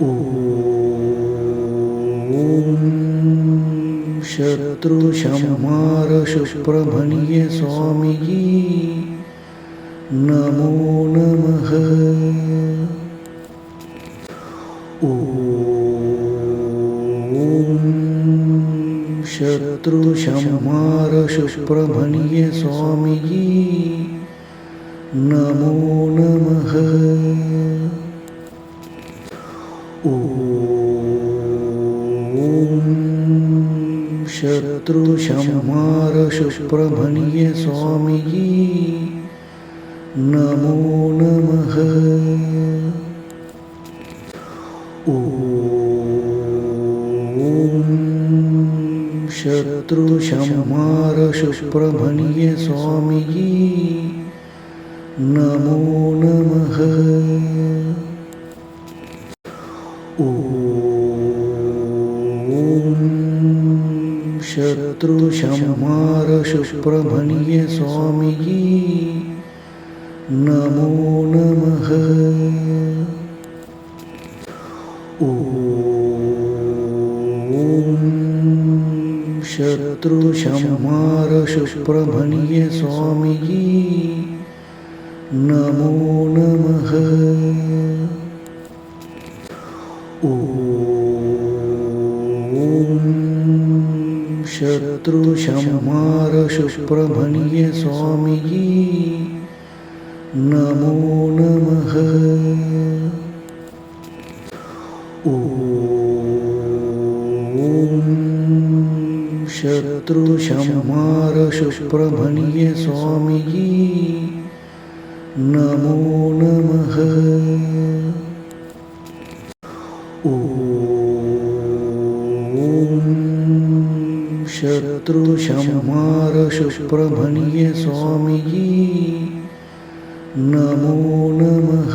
ಓಂ ಶತ್ರುಶಂಹಾರ ಸುಬ್ರಹ್ಮಣ್ಯ ಸ್ವಾಮಿಯೇ ನಮೋ ನಮಃ. ಓಂ ಶತ್ರುಶಂಹಾರ ಸುಬ್ರಹ್ಮಣ್ಯ ಸ್ವಾಮಿಯೇ ನಮೋ ನಮಃ. ಓಂ ಶತ್ರುಶಂಹಾರ ಸುಬ್ರಹ್ಮಣ್ಯ ಸ್ವಾಮಿಯೇ ನಮೋ ನಮಃ. ಓಂ ಶತ್ರುಶಂಹಾರ ಸುಬ್ರಹ್ಮಣ್ಯ ಸ್ವಾಮಿಯೇ ನಮೋ ನಮಃ. ಓಂ ಶತ್ರುಶಂಹಾರ ಸುಬ್ರಹ್ಮಣ್ಯ ಸ್ವಾಮಿಯೇ ನಮೋ ನಮಃ. ಓಂ ಶತ್ರುಶಂಹಾರ ಸುಬ್ರಹ್ಮಣ್ಯ ಸ್ವಾಮಿಯೇ ನಮೋ ನಮಃ. ಓಂ ಶತ್ರುಶಂಹಾರ ಸುಬ್ರಹ್ಮಣ್ಯ ಸ್ವಾಮಿಯೇ ನಮೋ ನಮಃ. ಓಂ ಶತ್ರುಶಂಹಾರ ಸುಬ್ರಹ್ಮಣ್ಯ ಸ್ವಾಮಿಯೇ ನಮೋ ನಮಃ. ಓಂ ಶತ್ರುಶಂಹಾರ ಸುಬ್ರಹ್ಮಣ್ಯ ಸ್ವಾಮಿಯೇ ನಮೋ ನಮಃ.